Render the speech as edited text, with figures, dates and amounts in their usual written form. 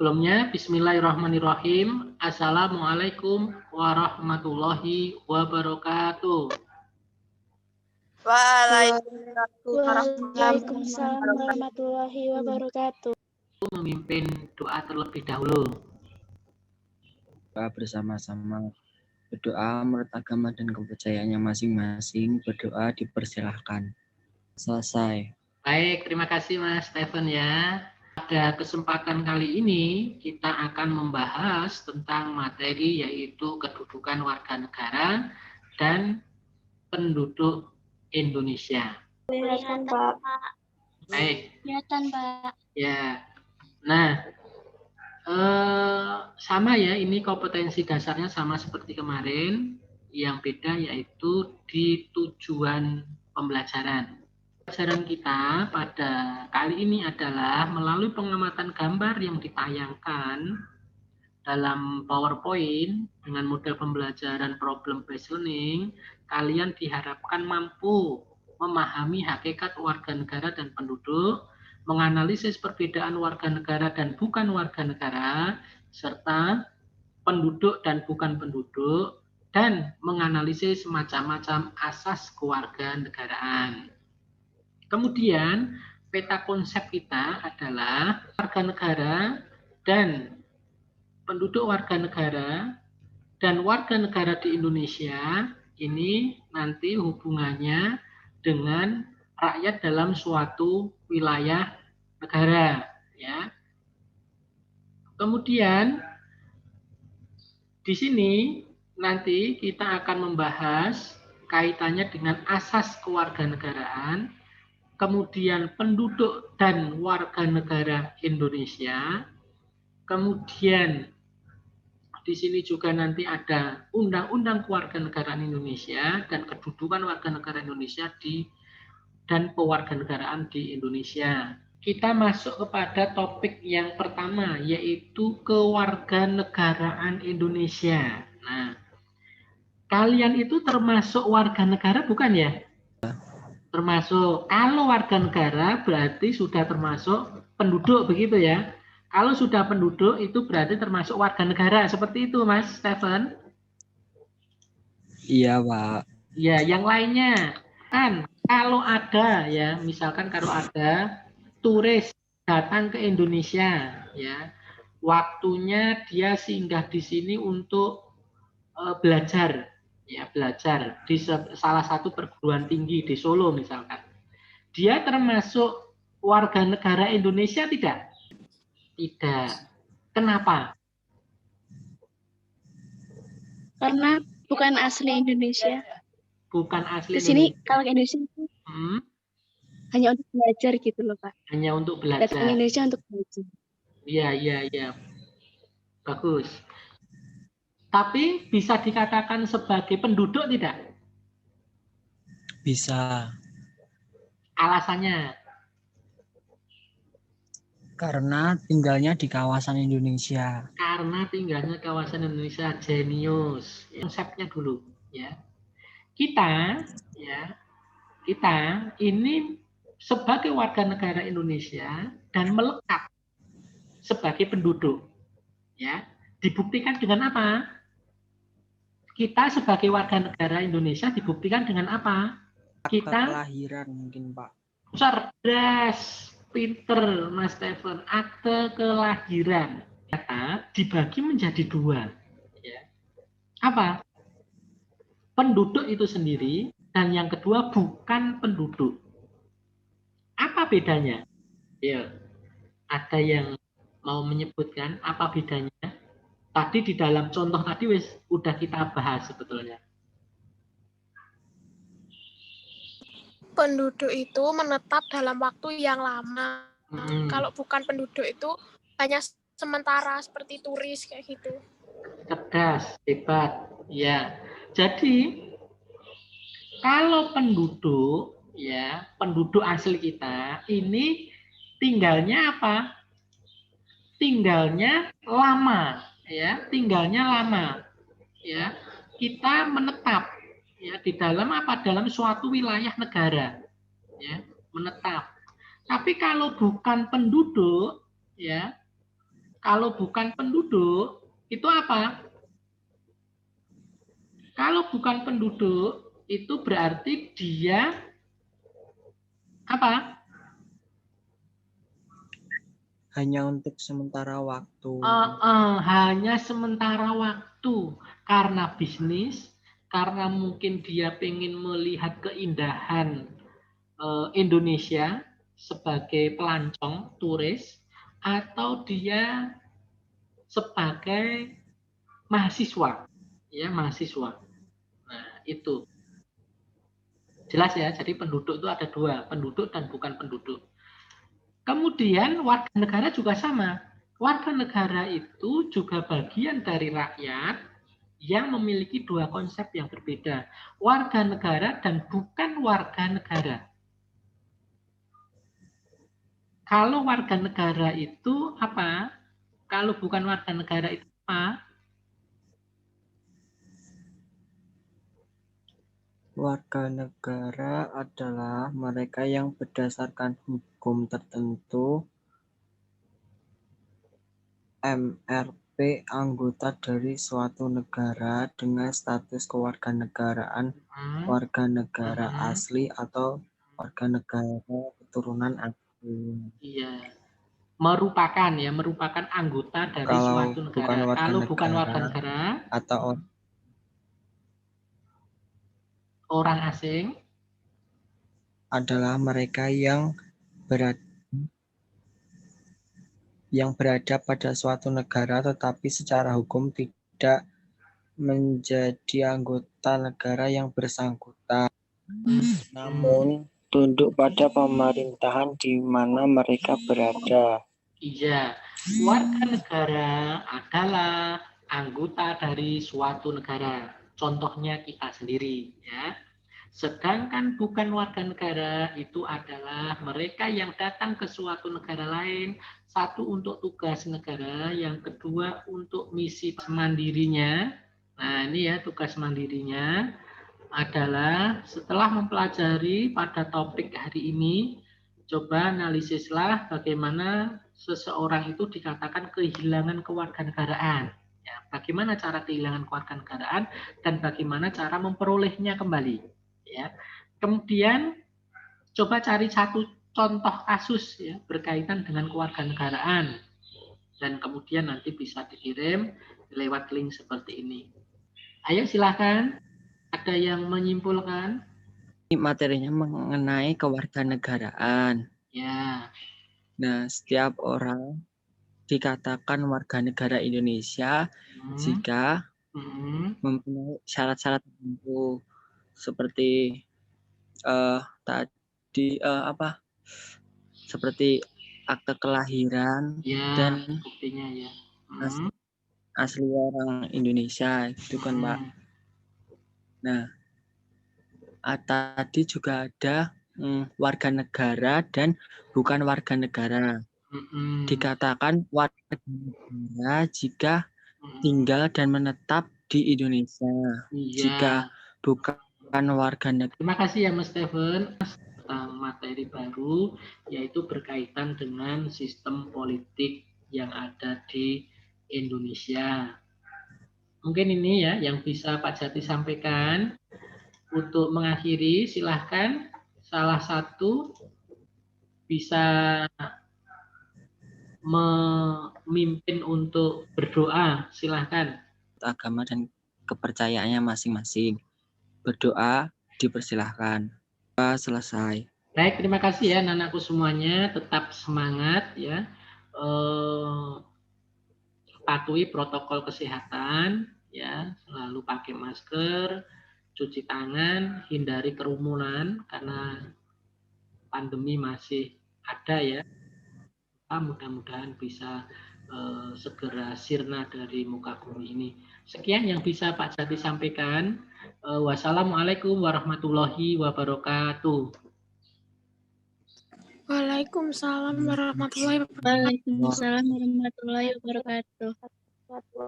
Sebelumnya, bismillahirrahmanirrahim. Assalamualaikum warahmatullahi wabarakatuh. Waalaikumsalam warahmatullahi wabarakatuh. Memimpin doa terlebih dahulu. Doa bersama-sama, berdoa menurut agama dan kepercayaannya masing-masing, berdoa dipersilahkan. Selesai. Baik, terima kasih Mas Stephen ya. Pada kesempatan kali ini kita akan membahas tentang materi yaitu kedudukan warga negara dan penduduk Indonesia. Kelihatan, Pak. Baik. Kelihatan, Pak. Ya. Nah, sama ya, ini kompetensi dasarnya sama seperti kemarin. Yang beda yaitu di tujuan pembelajaran. Pelajaran kita pada kali ini adalah melalui pengamatan gambar yang ditayangkan dalam PowerPoint dengan model pembelajaran problem based learning, kalian diharapkan mampu memahami hakikat warga negara dan penduduk, menganalisis perbedaan warga negara dan bukan warga negara, serta penduduk dan bukan penduduk, dan menganalisis macam-macam asas kewarganegaraan. Kemudian, peta konsep kita adalah warga negara dan penduduk warga negara dan warga negara di Indonesia ini nanti hubungannya dengan rakyat dalam suatu wilayah negara, ya. Kemudian di sini nanti kita akan membahas kaitannya dengan asas kewarganegaraan, kemudian penduduk dan warga negara Indonesia, kemudian di sini juga nanti ada Undang-Undang Kewarganegaraan Indonesia dan kedudukan warga negara Indonesia dan pewarganegaraan di Indonesia. Kita masuk kepada topik yang pertama, yaitu kewarganegaraan Indonesia. Nah, kalian itu termasuk warga negara bukan ya? Termasuk. Kalau warga negara berarti sudah termasuk penduduk begitu ya. Kalau sudah penduduk itu berarti termasuk warga negara. Seperti itu Mas Stephen? Iya, Pak. Ya, yang lainnya. Kan kalau ada ya, misalkan kalau ada turis datang ke Indonesia ya, waktunya dia singgah di sini untuk belajar ya, belajar di salah satu perguruan tinggi di Solo misalkan. Dia termasuk warga negara Indonesia tidak? Tidak. Kenapa? Karena bukan asli Indonesia. Bukan asli Di sini Indonesia. kalau ke Indonesia hanya untuk belajar gitu loh, Pak. Hanya untuk Datang belajar. ke Indonesia untuk belajar. Iya. Bagus. Tapi bisa dikatakan sebagai penduduk tidak? Bisa. Alasannya? Karena tinggalnya di kawasan Indonesia. Karena tinggalnya kawasan Indonesia. Jenius. Konsepnya dulu ya. Kita ini sebagai warga negara Indonesia dan melekat sebagai penduduk ya. Dibuktikan dengan apa? Kita sebagai warga negara Indonesia dibuktikan dengan apa? Kita kelahiran mungkin, Pak. Cerdas, pinter Mas Stephen. Akte kelahiran ternyata dibagi menjadi dua ya. Apa? Penduduk itu sendiri dan yang kedua bukan penduduk. Apa bedanya? Ya, ada yang mau menyebutkan apa bedanya? Tadi di dalam contoh tadi udah kita bahas sebetulnya. Penduduk itu menetap dalam waktu yang lama. Kalau bukan penduduk itu hanya sementara seperti turis kayak gitu. Cerdas, hebat. Ya. Jadi kalau penduduk ya, penduduk asli kita ini tinggalnya apa? Tinggalnya lama, ya, tinggalnya lama. Ya. Kita menetap ya di dalam apa? Dalam suatu wilayah negara. Ya, menetap. Tapi kalau bukan penduduk, ya, Kalau bukan penduduk, itu apa? Kalau bukan penduduk, itu berarti dia apa? Hanya untuk sementara waktu. Hanya sementara waktu. Karena bisnis, karena mungkin dia pengen melihat keindahan Indonesia sebagai pelancong, turis, atau dia sebagai mahasiswa. Ya, mahasiswa. Nah, itu. Jelas ya, jadi penduduk itu ada dua, penduduk dan bukan penduduk. Kemudian warga negara juga sama. Warga negara itu juga bagian dari rakyat yang memiliki dua konsep yang berbeda. Warga negara dan bukan warga negara. Kalau warga negara itu apa? Kalau bukan warga negara itu apa? Warga negara adalah mereka yang berdasarkan hukum tertentu MRP anggota dari suatu negara dengan status kewarganegaraan warga negara asli atau warga negara keturunan asing. Iya. Merupakan anggota dari Kalau suatu bukan negara. warga Kalau negara bukan warga negara atau orang asing adalah mereka yang berada pada suatu negara tetapi secara hukum tidak menjadi anggota negara yang bersangkutan, namun tunduk pada pemerintahan di mana mereka berada. Iya, warga negara adalah anggota dari suatu negara. Contohnya kita sendiri, ya. Sedangkan bukan warga negara itu adalah mereka yang datang ke suatu negara lain, satu untuk tugas negara, yang kedua untuk misi mandirinya. Nah, ini ya tugas mandirinya adalah setelah mempelajari pada topik hari ini, coba analisislah bagaimana seseorang itu dikatakan kehilangan kewarganegaraan. Ya, bagaimana cara kehilangan kewarganegaraan dan bagaimana cara memperolehnya kembali. Ya. Kemudian coba cari satu contoh kasus ya berkaitan dengan kewarganegaraan dan kemudian nanti bisa dikirim lewat link seperti ini. Ayo silakan. Ada yang menyimpulkan? Materinya mengenai kewarganegaraan. Ya. Nah, setiap orang dikatakan warga negara Indonesia jika mempunyai syarat-syarat tertentu seperti seperti akte kelahiran ya, dan buktinya ya. Asli orang Indonesia itu kan, Pak. Nah, tadi juga ada warga negara dan bukan warga negara. Dikatakan warga negara jika tinggal dan menetap di Indonesia. Jika bukan warga negara. Terima kasih ya Mas Steven tentang materi baru yaitu berkaitan dengan sistem politik yang ada di Indonesia. Mungkin ini ya yang bisa Pak Jati sampaikan. Untuk mengakhiri silahkan salah satu bisa memimpin untuk berdoa, silahkan. Agama dan kepercayaannya masing-masing. Berdoa dipersilahkan. Selesai. Baik, terima kasih ya anak-anakku semuanya. Tetap semangat ya. Patuhi protokol kesehatan ya, selalu pakai masker, cuci tangan, hindari kerumunan karena pandemi masih ada ya. Mudah-mudahan bisa segera sirna dari muka bumi ini. Sekian yang bisa Pak Jati sampaikan. Wassalamualaikum warahmatullahi wabarakatuh. Waalaikumsalam warahmatullahi wabarakatuh. Waalaikumsalam warahmatullahi wabarakatuh.